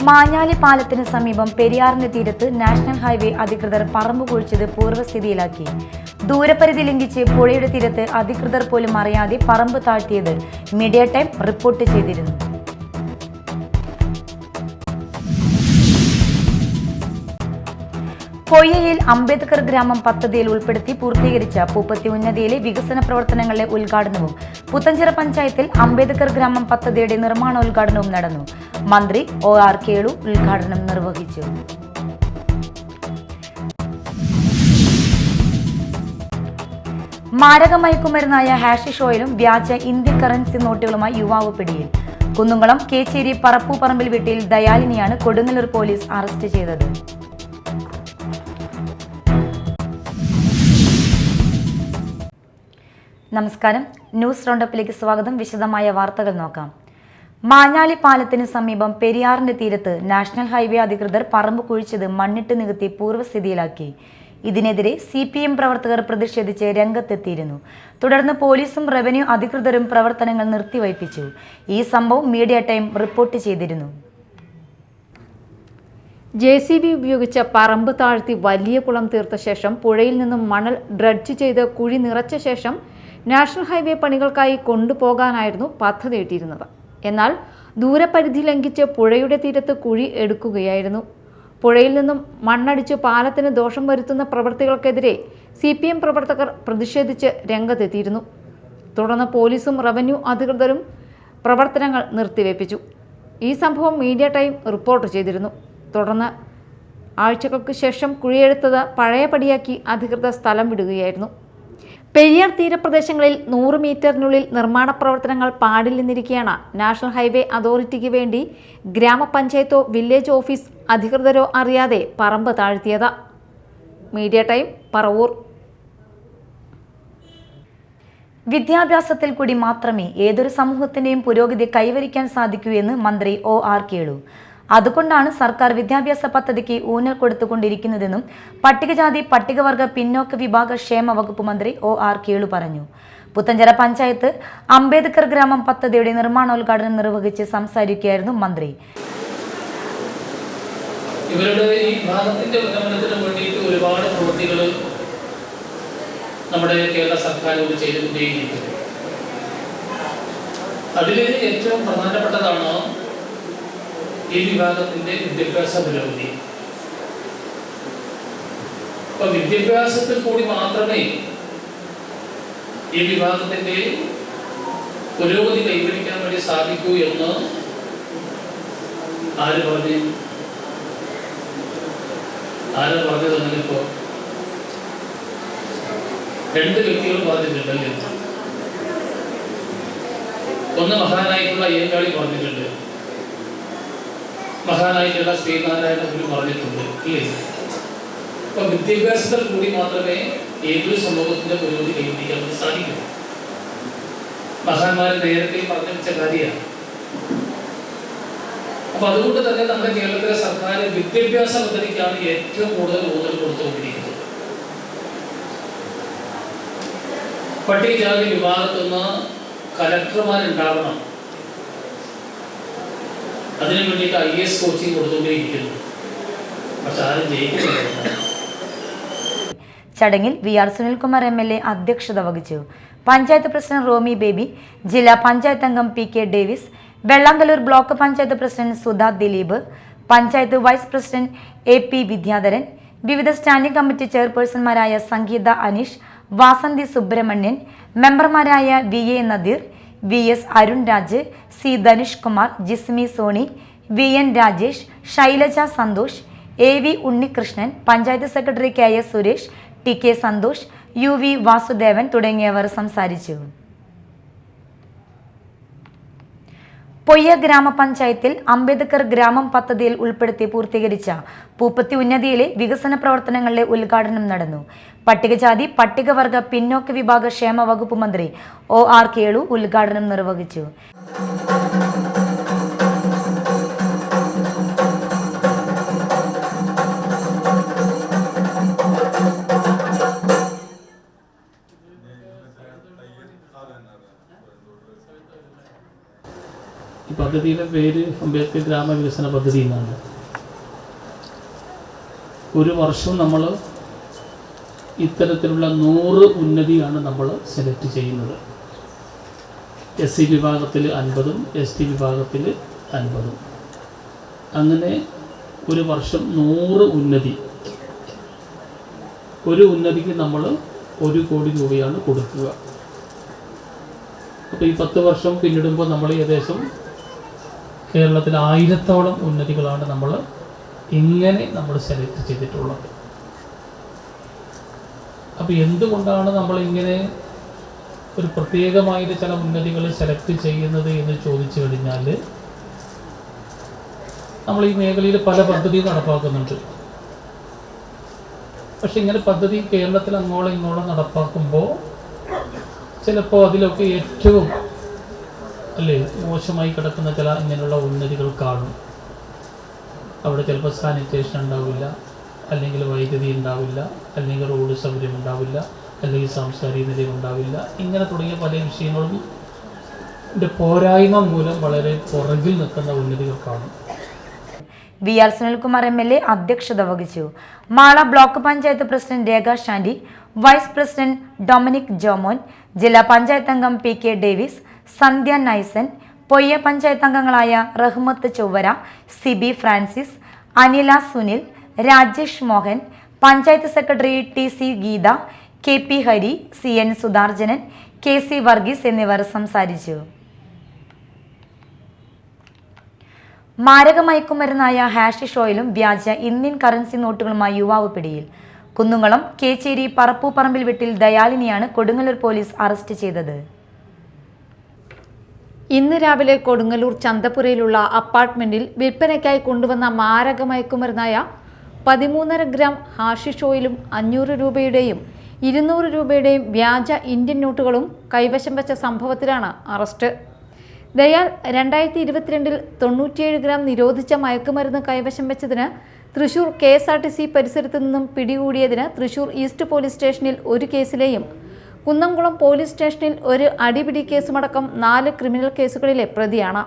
മാഞ്ഞാലി പാലത്തിന് സമീപം പെരിയാറിന്റെ തീരത്ത് നാഷണൽ ഹൈവേ അധികൃതർ പറമ്പ് കുഴിച്ചത് പൂർവ്വസ്ഥിതിയിലാക്കി. ദൂരപരിധി ലംഘിച്ച് പുഴയുടെ തീരത്ത് അധികൃതർ പോലും അറിയാതെ പറമ്പ് താഴ്ത്തിയത് മീഡിയ ടൈം റിപ്പോർട്ട് ചെയ്തിരുന്നു. പൊയ്യയിൽ അംബേദ്കർ ഗ്രാമം പദ്ധതിയിൽ ഉൾപ്പെടുത്തി പൂർത്തീകരിച്ച പൂപ്പത്തി ഉന്നതിയിലെ വികസന പ്രവർത്തനങ്ങളുടെ ഉദ്ഘാടനവും പുത്തഞ്ചിറ പഞ്ചായത്തിൽ അംബേദ്കർ ഗ്രാമം പദ്ധതിയുടെ നിർമ്മാണോദ്ഘാടനവും നടന്നു. മന്ത്രി OR കേളു ഉദ്ഘാടനം നിർവഹിച്ചു. മാരക മയക്കുമരുന്നായ ഹാഷിഷ് ഓയിലും വ്യാജ ഇന്ത്യൻ കറൻസി നോട്ടുകളുമായി യുവാവ് പിടിയിൽ. കുന്നുംകുളം കേച്ചേരി പറപ്പൂപ്പറമ്പിൽ വീട്ടിൽ ദയാലിനിയാണ് കൊടുങ്ങല്ലൂർ പോലീസ് അറസ്റ്റ് ചെയ്തത്. നമസ്കാരം, ന്യൂസ് റൗണ്ടപ്പിലേക്ക് സ്വാഗതം. വിശദമായ വാർത്തകൾ നോക്കാം. മാഞ്ഞാലി പാലത്തിന് സമീപം പെരിയാറിന്റെ തീരത്ത് നാഷണൽ ഹൈവേ അധികൃതർ പറമ്പ് കുഴിച്ചത് മണ്ണിട്ട് നികത്തി പൂർവ്വസ്ഥിതിയിലാക്കി. ഇതിനെതിരെ CPM പ്രവർത്തകർ പ്രതിഷേധിച്ച് രംഗത്തെത്തിയിരുന്നു. തുടർന്ന് പോലീസും റവന്യൂ അധികൃതരും പ്രവർത്തനങ്ങൾ നിർത്തിവയ്പ്പിച്ചു. ഈ സംഭവം മീഡിയ ടൈം റിപ്പോർട്ട് ചെയ്തിരുന്നു. JCB ഉപയോഗിച്ച പറമ്പ് താഴ്ത്തി വലിയ കുളം തീർത്ത ശേഷം പുഴയിൽ നിന്നും മണൽ ഡ്രഡ്ജ് ചെയ്ത് കുഴി നിറച്ച ശേഷം നാഷണൽ ഹൈവേ പണികൾക്കായി കൊണ്ടുപോകാനായിരുന്നു പദ്ധതിയിട്ടിരുന്നത്. എന്നാൽ ദൂരപരിധി ലംഘിച്ച് പുഴയുടെ തീരത്ത് കുഴി എടുക്കുകയായിരുന്നു. പുഴയിൽ നിന്നും മണ്ണടിച്ച് പാലത്തിന് ദോഷം വരുത്തുന്ന പ്രവൃത്തികൾക്കെതിരെ CPM പ്രവർത്തകർ പ്രതിഷേധിച്ച് രംഗത്തെത്തിയിരുന്നു. തുടർന്ന് പോലീസും റവന്യൂ അധികൃതരും പ്രവർത്തനങ്ങൾ നിർത്തിവെപ്പിച്ചു. ഈ സംഭവം മീഡിയ ടൈം റിപ്പോർട്ട് ചെയ്തിരുന്നു. തുടർന്ന് ആഴ്ചകൾക്ക് ശേഷം കുഴിയെടുത്തത് പഴയപടിയാക്കി അധികൃതർ സ്ഥലം വിടുകയായിരുന്നു. പെരിയാർ തീരപ്രദേശങ്ങളിൽ 100 മീറ്ററിനുള്ളിൽ നിർമ്മാണ പ്രവർത്തനങ്ങൾ പാടില്ലെന്നിരിക്കെയാണ് നാഷണൽ ഹൈവേ അതോറിറ്റിക്ക് വേണ്ടി ഗ്രാമപഞ്ചായത്തോ വില്ലേജ് ഓഫീസ് അധികൃതരോ അറിയാതെ പറമ്പ് താഴ്ത്തിയത്. Media time, Paravur. വിദ്യാഭ്യാസത്തിൽ കൂടി മാത്രമേ ഏതൊരു സമൂഹത്തിന്റെയും പുരോഗതി കൈവരിക്കാൻ സാധിക്കൂ എന്ന് മന്ത്രി OR കേളു. അതുകൊണ്ടാണ് സർക്കാർ വിദ്യാഭ്യാസ പദ്ധതിക്ക് ഊന്നൽ കൊടുത്തുകൊണ്ടിരിക്കുന്നതെന്നും പട്ടികജാതി പട്ടികവർഗ പിന്നോക്ക വിഭാഗ ക്ഷേമ വകുപ്പ് മന്ത്രി OR കേളു പറഞ്ഞു. പുത്തഞ്ചിറ പഞ്ചായത്ത് അംബേദ്കർ ഗ്രാമം പദ്ധതിയുടെ നിർമ്മാണോദ്ഘാടനം നിർവഹിച്ച് സംസാരിക്കുകയായിരുന്നു മന്ത്രി. ഇവരുടെ ഈ ഭാഗത്തിന്റെ ഉന്നമനത്തിന് വേണ്ടിയിട്ട് ഒരുപാട് പ്രവൃത്തികൾ നമ്മുടെ കേരള സർക്കാർ ചെയ്തുകൊണ്ടേയിരിക്കുന്നു. അതിൽ ഏറ്റവും പ്രധാനപ്പെട്ടതാണ് ഈ വിഭാഗത്തിന്റെ വിദ്യാഭ്യാസ പുരോഗതി. അപ്പൊ വിദ്യാഭ്യാസത്തിൽ കൂടി മാത്രമേ ഈ വിഭാഗത്തിന്റെ പുരോഗതി കൈവരിക്കാൻ വേണ്ടി സാധിക്കൂ എന്ന് ആര് പറഞ്ഞതെന്നിപ്പോ 2 വ്യക്തികൾ പറഞ്ഞിട്ടുണ്ടല്ലേ. ഒന്ന് മഹാനായിട്ടുള്ള അയ്യങ്കാളി പറഞ്ഞിട്ടുണ്ട്, മഹാനായിട്ടുള്ള ശ്രീനാരായണ ഗുരു പറഞ്ഞിട്ടുണ്ട്, ഇല്ലേ? അപ്പൊ വിദ്യാഭ്യാസത്തിൽ കൂടി മാത്രമേ ഏതൊരു സമൂഹത്തിന്റെ പുരോഗതി കൈവരിക്കാൻ സാധിക്കൂ. മഹാന്മാരെ നേരത്തെ പറഞ്ഞു വെച്ച കാര്യമാണ്. അപ്പൊ അതുകൊണ്ട് തന്നെ നമ്മുടെ കേരളത്തിലെ സർക്കാർ വിദ്യാഭ്യാസ പദ്ധതിക്കാണ് ഏറ്റവും കൂടുതൽ ഊന്നൽ കൊടുത്തുകൊണ്ടിരിക്കുന്നത്. പട്ടികജാതി വിഭാഗത്തുനിന്ന് കലക്ടർമാരുണ്ടാവണം, അതിനു വേണ്ടിയിട്ട് IAS കോച്ചിങ് കൊടുത്തുകൊണ്ടേയിരിക്കുന്നു. പക്ഷെ ആരും ജയിക്കുന്നില്ല. ചടങ്ങിൽ VR സുനിൽകുമാർ MLA അധ്യക്ഷത വഹിച്ചു. പഞ്ചായത്ത് പ്രസിഡന്റ് റോമി ബേബി, ജില്ലാ പഞ്ചായത്ത് അംഗം PK Davis, Vellangallur block panchayat president Sudha Dileep, panchayat vice president AP Vidyadharan, വിവിധ സ്റ്റാൻഡിംഗ് കമ്മിറ്റി ചെയർപേഴ്സൺമാരായ സംഗീത അനീഷ്, വാസന്തി സുബ്രഹ്മണ്യൻ, മെമ്പർമാരായ VA Nadeer, VS Arun Raj, C Dhanush Kumar, Jismi Soni, VN Rajesh, Shailaja Santhosh, AV Unnikrishnan, panchayat secretary KS Suresh, TK Santhosh, UV Vasudevan തുടങ്ങിയവർ സംസാരിച്ചു. പൊയ്യ ഗ്രാമപഞ്ചായത്തിൽ അംബേദ്കർ ഗ്രാമം പദ്ധതിയിൽ ഉൾപ്പെടുത്തി പൂർത്തീകരിച്ച പൂപ്പത്തി ഉന്നതിയിലെ വികസന പ്രവർത്തനങ്ങളുടെ ഉദ്ഘാടനം നടന്നു. പട്ടികജാതി പട്ടികവർഗ പിന്നോക്ക വിഭാഗ ക്ഷേമ വകുപ്പ് മന്ത്രി OR കേളു ഉദ്ഘാടനം നിർവഹിച്ചു. ഇപ്പം പദ്ധതിയുടെ പേര് അംബേദ്കർ ഗ്രാമവികസന പദ്ധതി എന്നാണ്. ഒരു വർഷം നമ്മൾ ഇത്തരത്തിലുള്ള 100 ഉന്നതിയാണ് നമ്മൾ സെലക്ട് ചെയ്യുന്നത്. SC വിഭാഗത്തിൽ 50, ST വിഭാഗത്തിൽ 50. അങ്ങനെ ഒരു വർഷം 100 ഉന്നതി. ഒരു ഉന്നതിക്ക് നമ്മൾ 1 കോടി രൂപയാണ് കൊടുക്കുക. അപ്പോൾ ഈ 10 വർഷം പിന്നിടുമ്പോൾ നമ്മൾ ഏകദേശം കേരളത്തിൽ 1000-ഓളം ഉന്നതികളാണ് നമ്മൾ ഇങ്ങനെ നമ്മൾ സെലക്ട് ചെയ്തിട്ടുള്ളത്. അപ്പോൾ എന്തുകൊണ്ടാണ് നമ്മൾ ഇങ്ങനെ ഒരു പ്രത്യേകമായിട്ട് ചില ഉന്നതികൾ സെലക്ട് ചെയ്യുന്നത് എന്ന് ചോദിച്ചു കഴിഞ്ഞാൽ, നമ്മൾ ഈ മേഖലയിൽ പല പദ്ധതിയും നടപ്പാക്കുന്നുണ്ട്. പക്ഷെ ഇങ്ങനെ പദ്ധതി കേരളത്തിൽ അങ്ങോളം ഇങ്ങോളം നടപ്പാക്കുമ്പോൾ ചിലപ്പോൾ അതിലൊക്കെ ഏറ്റവും മോശമായി കിടക്കുന്ന ചില ഇങ്ങനെയുള്ള ഉന്നതികൾ കാണും. അവിടെ ചിലപ്പോൾ സാനിറ്റേഷൻ ഉണ്ടാവില്ല, അല്ലെങ്കിൽ വൈദ്യുതി ഉണ്ടാവില്ല, അല്ലെങ്കിൽ റോഡ് സൗകര്യം ഉണ്ടാവില്ല, അല്ലെങ്കിൽ സാംസ്കാരിക നിലയം ഉണ്ടാവില്ല. ഇങ്ങനെ തുടങ്ങിയ പല വിഷയങ്ങളും പോരായ്മ മൂലം വളരെ പുറകിൽ നിൽക്കുന്ന ഉന്നതികൾ കാണും. VR സുനിൽകുമാർ MLA അധ്യക്ഷത വഹിച്ചു. Mala block panchayat president Rekha Shandy, vice president Dominic Jomon, ജില്ലാ പഞ്ചായത്ത് അംഗം PK ഡേവിസ്, സന്ധ്യ നൈസൻ, പൊയ്യ പഞ്ചായത്ത് അംഗങ്ങളായ Rahmath Chowwara, Sibi Francis, Anila Sunil, Rajesh Mohan, panchayat secretary TC Geetha, KP Hari, CN Sudharjanan, KC Varghese എന്നിവർ സംസാരിച്ചു. മാരക മയക്കുമരുന്നായ ഹാഷിഷ് ഓയിലും വ്യാജ ഇന്ത്യൻ കറൻസി നോട്ടുകളുമായി യുവാവ് പിടിയിൽ. കുന്നുംകുളം കേച്ചേരി പറപ്പൂപ്പറമ്പിൽ വീട്ടിൽ ദയാലിനിയാണ് കൊടുങ്ങല്ലൂർ പോലീസ് അറസ്റ്റ് ചെയ്തത്. ഇന്ന് രാവിലെ കൊടുങ്ങല്ലൂർ ചന്തപുരയിലുള്ള അപ്പാർട്ട്മെന്റിൽ വിൽപ്പനയ്ക്കായി കൊണ്ടുവന്ന മാരക മയക്കുമരുന്നായ 13.5 ഗ്രാം ഹാഷിഷ് ഓയിലും 500 രൂപയുടെയും 200 രൂപയുടെയും വ്യാജ ഇന്ത്യൻ നോട്ടുകളും കൈവശം വെച്ച സംഭവത്തിലാണ് അറസ്റ്റ്. ദയാൽ 2022 97 ഗ്രാം നിരോധിച്ച മയക്കുമരുന്ന് കൈവശം വെച്ചതിന് തൃശൂർ KSRTC പരിസരത്തു നിന്നും പിടികൂടിയതിന് തൃശൂർ ഈസ്റ്റ് പോലീസ് സ്റ്റേഷനിൽ 1 കേസിലെയും കുന്നംകുളം പോലീസ് സ്റ്റേഷനിൽ 1 അടിപിടി കേസുമടക്കം 4 ക്രിമിനൽ കേസുകളിലെ പ്രതിയാണ്.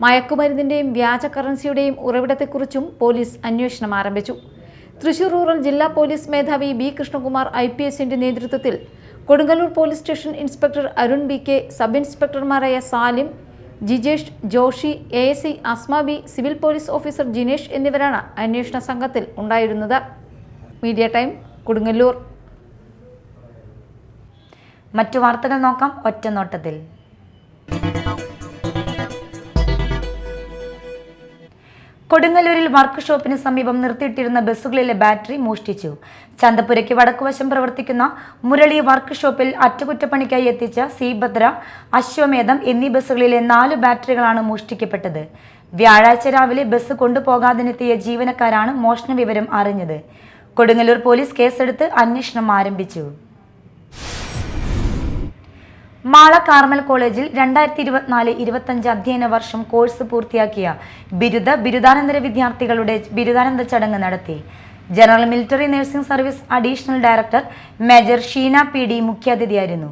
മയക്കുമരുന്നിൻ്റെയും വ്യാജ കറൻസിയുടെയും ഉറവിടത്തെക്കുറിച്ചും പോലീസ് അന്വേഷണം ആരംഭിച്ചു. തൃശൂർ റൂറൽ ജില്ലാ പോലീസ് മേധാവി B കൃഷ്ണകുമാർ IPSന്റെ നേതൃത്വത്തിൽ Kodungallur police station inspector Arun BK, sub ഇൻസ്പെക്ടർമാരായ Salim, Jijesh, Joshi, ASI Asma B, civil police officer Jinesh എന്നിവരാണ് അന്വേഷണ സംഘത്തിൽ ഉണ്ടായിരുന്നത്. Media time, Kodungallur. മറ്റു വാർത്തകൾ നോക്കാം ഒറ്റനോട്ടത്തിൽ. കൊടുങ്ങല്ലൂരിൽ വർക്ക് ഷോപ്പിന് സമീപം നിർത്തിയിട്ടിരുന്ന ബസ്സുകളിലെ ബാറ്ററി മോഷ്ടിച്ചു. ചന്തപുരയ്ക്ക് വടക്കുവശം പ്രവർത്തിക്കുന്ന മുരളി വർക്ക് ഷോപ്പിൽ അറ്റകുറ്റപ്പണിക്കായി എത്തിച്ച ശ്രീഭദ്ര, അശ്വമേധം എന്നീ ബസ്സുകളിലെ 4 ബാറ്ററികളാണ് മോഷ്ടിക്കപ്പെട്ടത്. വ്യാഴാഴ്ച രാവിലെ ബസ് കൊണ്ടുപോകാതിനെത്തിയ ജീവനക്കാരാണ് മോഷണ വിവരം അറിഞ്ഞത്. കൊടുങ്ങല്ലൂർ പോലീസ് കേസെടുത്ത് അന്വേഷണം ആരംഭിച്ചു. മാള കാർമൽ കോളേജിൽ 2024-25 അധ്യയന വർഷം കോഴ്സ് പൂർത്തിയാക്കിയ ബിരുദാനന്തര വിദ്യാർത്ഥികളുടെ ബിരുദാനന്ദ ചടങ്ങ് നടത്തി. General military nursing service additional director major Sheena PD മുഖ്യാതിഥിയായിരുന്നു.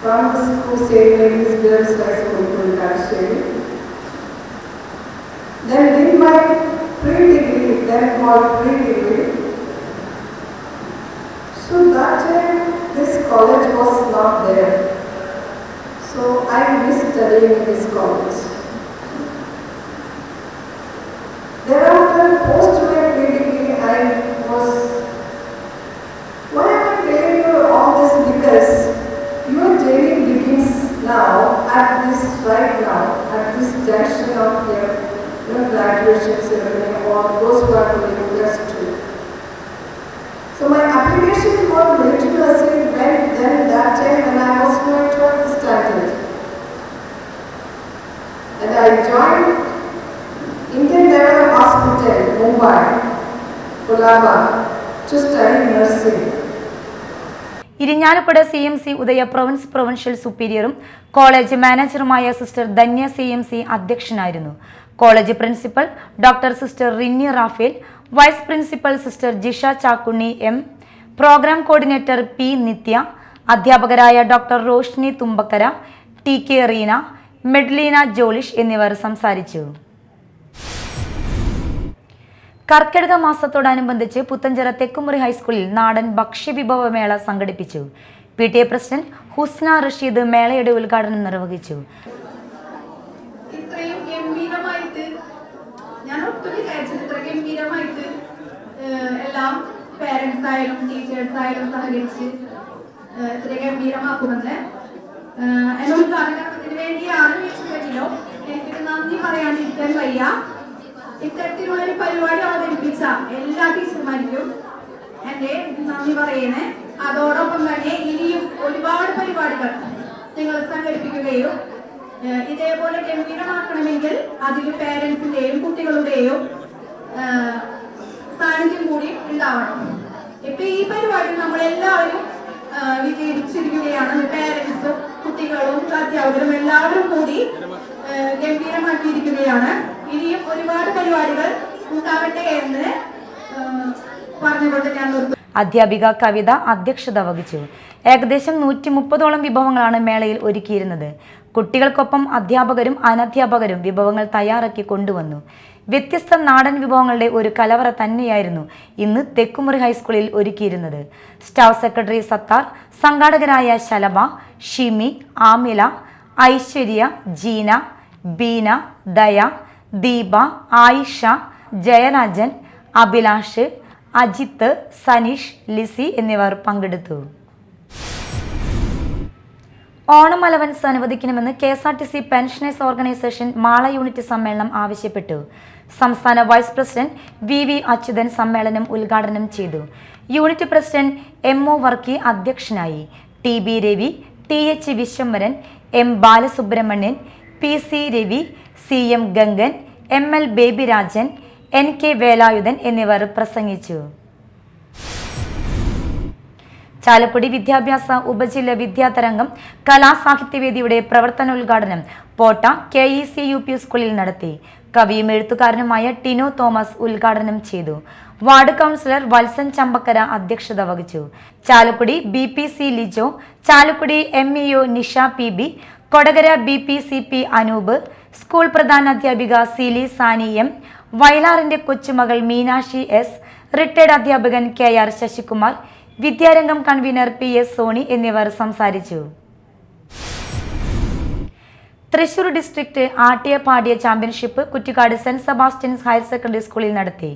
From the school, St. Mary's Girls High School, Kulkarsheri. Then did my pre-degree, then called pre-degree. So that time this college was not there. So I missed studying in this college. Thereafter, post my pre-degree, I was, why am I telling you all this? Because your journey begins now, at this junction of your graduation ceremony or those who are doing +2. So my application for military nursing went then that time when I was in my 12th standard. And I joined Indian Naval Hospital, Mumbai, Colaba, to study nursing. Irinjalakuda CMC Udaya provincial സുപ്പീരിയറും college മാനേജറുമായ sister Dhanya CMC അധ്യക്ഷനായിരുന്നു. College principal doctor sister Rinny Raphael, vice principal sister Jisha Chakkunni M, programme coordinator P Nithya, അധ്യാപകരായ doctor Roshni Thumbakkara, TK Reena, Medlina Jolish എന്നിവർ സംസാരിച്ചു. കർക്കിടക മാസത്തോടനുബന്ധിച്ച് പുത്തഞ്ചിറ തെക്കുമുറി ഹൈസ്കൂളിൽ നാടൻ ഭക്ഷ്യവിഭവമേള സംഘടിപ്പിച്ചു. PTA president ഹുസ്ന റഷീദ് മേളയുടെ ഉദ്ഘാടനം നിർവഹിച്ചു. ഇത്രയും ഗംഭീരമായിട്ട് ഞാൻ ഒട്ടും വിചാരിച്ചത് ഇത്ര ഗംഭീരമായിട്ട് എല്ലാം പേരൻസ് ആയാലും ടീച്ചേഴ്സ് ആയാലും സഹകരിച്ച് ഇത്ര ഗംഭീരമാക്കുമെന്ന് എന്നെ ഉദ്ഘാടനത്തിന് വേണ്ടിയാണ് വിളിച്ചതെങ്കിലോ എനിക്ക് നന്ദി പറയാണ്ടിരിക്കാൻ വയ്യ. ഇത്തരത്തിലുള്ളൊരു പരിപാടി അവതരിപ്പിച്ച എല്ലാ ടീച്ചർമാർക്കും എൻ്റെ നന്ദി പറയുന്നേ. അതോടൊപ്പം തന്നെ ഇനിയും ഒരുപാട് പരിപാടികൾ നിങ്ങൾ സംഘടിപ്പിക്കുകയും ഇതേപോലെ ഗംഭീരമാക്കണമെങ്കിൽ അതിൽ പേരൻസിന്റെയും കുട്ടികളുടെയും സാന്നിധ്യം കൂടി ഉണ്ടാവണം. ഇപ്പൊ ഈ പരിപാടി നമ്മളെല്ലാവരും വിജയിച്ചിരിക്കുകയാണ്. പേരൻസും കുട്ടികളും അധ്യാപകരും എല്ലാവരും കൂടി ഗംഭീരമാക്കിയിരിക്കുകയാണ്. ഇനിയും ഒരുപാട് പരിപാടികൾ ഉണ്ടാവട്ടെ എന്ന് പറഞ്ഞുകൊണ്ട് ഞാൻ നിർത്തുന്നു. അധ്യാപിക കവിത അധ്യക്ഷത വഹിച്ചു. ഏകദേശം 130ഓളം വിഭവങ്ങളാണ് മേളയിൽ ഒരുക്കിയിരുന്നത്. കുട്ടികൾക്കൊപ്പം അധ്യാപകരും അനധ്യാപകരും വിഭവങ്ങൾ തയ്യാറാക്കി കൊണ്ടുവന്നു. വ്യത്യസ്ത നാടൻ വിഭവങ്ങളുടെ ഒരു കലവറ തന്നെയായിരുന്നു ഇന്ന് തെക്കുമുറി ഹൈസ്കൂളിൽ ഒരുക്കിയിരുന്നത്. സ്റ്റാഫ് സെക്രട്ടറി സത്താർ, സംഘാടകരായ ശലഭ, ഷിമി, ആമില, ഐശ്വര്യ, ജീന, ബീന, ദയ, ദീപ, ആയിഷ, ജയരാജൻ, അഭിലാഷ്, അജിത്ത്, സനീഷ്, ലിസി എന്നിവർ പങ്കെടുത്തു. ഓണം അലവൻസ് അനുവദിക്കണമെന്ന് KSRTC pensioners organisation Mala unit സമ്മേളനം ആവശ്യപ്പെട്ടു. സംസ്ഥാന വൈസ് പ്രസിഡന്റ് VV അച്യുതൻ സമ്മേളനം ഉദ്ഘാടനം ചെയ്തു. യൂണിറ്റ് പ്രസിഡന്റ് MO വർക്കി അധ്യക്ഷനായി. TB Ravi, TH Vishwambharan, M Balasubramanian, PC Ravi, CM Gangan, ML ബേബിരാജൻ, NK Velayudhan എന്നിവർ പ്രസംഗിച്ചു. ചാലക്കുടി വിദ്യാഭ്യാസ ഉപജില്ല വിദ്യാതരംഗം കലാസാഹിത്യവേദിയുടെ പ്രവർത്തനോദ്ഘാടനം പോട്ട KEC UP സ്കൂളിൽ നടത്തി. കവിയും എഴുത്തുകാരനുമായ ടിനോ തോമസ് ഉദ്ഘാടനം ചെയ്തു. വാർഡ് കൗൺസിലർ വത്സൻ ചമ്പക്കര അധ്യക്ഷത വഹിച്ചു. Chalakudy BPC Lijo, Chalakudy MEO Nisha PB, Kodakara BPCP Anoop, school പ്രധാനാധ്യാപിക സീലി സാനി M, വയലാറിന്റെ കൊച്ചുമകൾ മീനാക്ഷി S, റിട്ടയർഡ് അധ്യാപകൻ KR Sasikumar, Vidyarangam convener PS Soni എന്നിവർ സംസാരിച്ചു. തൃശൂർ ഡിസ്ട്രിക്ട് ആട്ടിയപാടിയ championship Kuttikkad saint Sebastian's higher secondary സ്കൂളിൽ നടത്തി.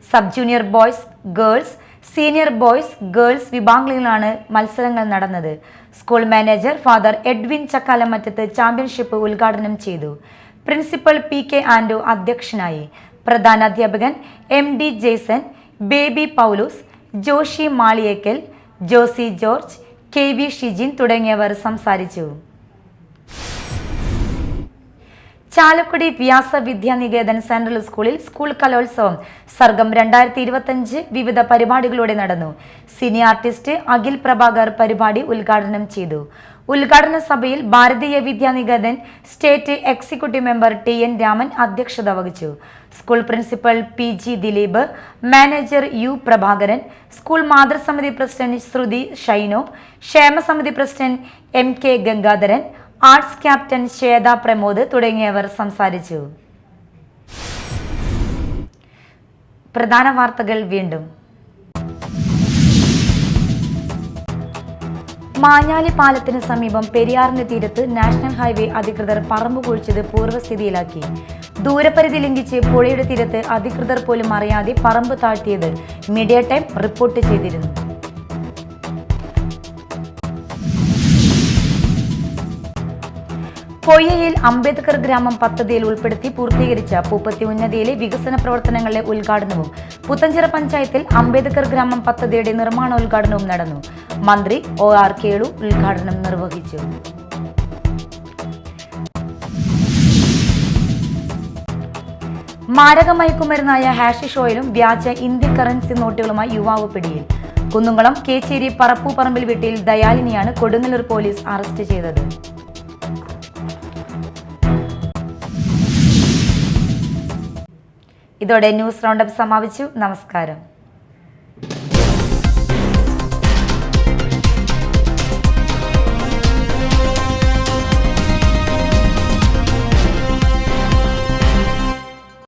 Sub junior boys, girls, senior boys, girls വിഭാഗങ്ങളിലാണ് മത്സരങ്ങൾ നടന്നത്. School manager father Edwin Chakkalamattath championship ഉദ്ഘാടനം ചെയ്തു. പ്രിൻസിപ്പൽ PK ആൻഡോ അധ്യക്ഷനായി. പ്രധാനാധ്യാപകൻ MD Jaison, baby Paulose, Joshi Maliyekkal, Josy George, KV Shijin തുടങ്ങിയവർ സംസാരിച്ചു. ചാലക്കുടി വ്യാസ വിദ്യാനികേതൻ സെൻട്രൽ സ്കൂളിൽ സ്കൂൾ കലോത്സവം സർഗം 2025 വിവിധ പരിപാടികളോടെ നടന്നു. സിനി ആർട്ടിസ്റ്റ് അഖിൽ പ്രഭാകർ പരിപാടി ഉദ്ഘാടനം ചെയ്തു. ഉദ്ഘാടന സഭയിൽ Bharatiya Vidyanikethan state executive member TN Raman അധ്യക്ഷത വഹിച്ചു. School principal PG Dileep, manager U Prabhakaran, school മാതൃസമിതി പ്രസിഡന്റ് ശ്രുതി ഷൈനോ, ക്ഷേമസമിതി president MK Gangadharan, arts captain Swetha Pramod തുടങ്ങിയവർ സംസാരിച്ചു. പ്രധാന വാർത്തകൾ വീണ്ടും. മാഞ്ഞാലി പാലത്തിന് സമീപം പെരിയാറിന്റെ തീരത്ത് നാഷണൽ ഹൈവേ അധികൃതർ പറമ്പ് കുഴിച്ചത് പൂർവ്വസ്ഥിതിയിലാക്കി. ദൂരപരിധി ലംഘിച്ച് പുഴയുടെ തീരത്ത് അധികൃതർ പോലും അറിയാതെ പറമ്പ് താഴ്ത്തിയത് മീഡിയ ടൈം റിപ്പോർട്ട് ചെയ്തിരുന്നു. പൊയ്യയിൽ അംബേദ്കർ ഗ്രാമം പദ്ധതിയിൽ ഉൾപ്പെടുത്തി പൂർത്തീകരിച്ച പൂപ്പത്തി ഉന്നതിയിലെ വികസന പ്രവർത്തനങ്ങളുടെ ഉദ്ഘാടനവും പുത്തഞ്ചിറ പഞ്ചായത്തിൽ അംബേദ്കർ ഗ്രാമം പദ്ധതിയുടെ നിർമ്മാണോദ്ഘാടനവും നടന്നു. മന്ത്രി OR കേളു ഉദ്ഘാടനം നിർവഹിച്ചു. മാരക മയക്കുമരുന്നായ ഹാഷിഷ് ഓയിലും വ്യാജ ഇന്ത്യൻ കറൻസി നോട്ടുകളുമായി യുവാവ് പിടിയിൽ. കുന്നുംകുളം കേച്ചേരി പറപ്പൂപ്പറമ്പിൽ വീട്ടിൽ ദയാലിനിയാണ് കൊടുങ്ങല്ലൂർ പോലീസ് അറസ്റ്റ് ചെയ്തത്. ഇതോടെ ന്യൂസ് റൗണ്ടപ്പ് സമാപിച്ചു. നമസ്കാരം.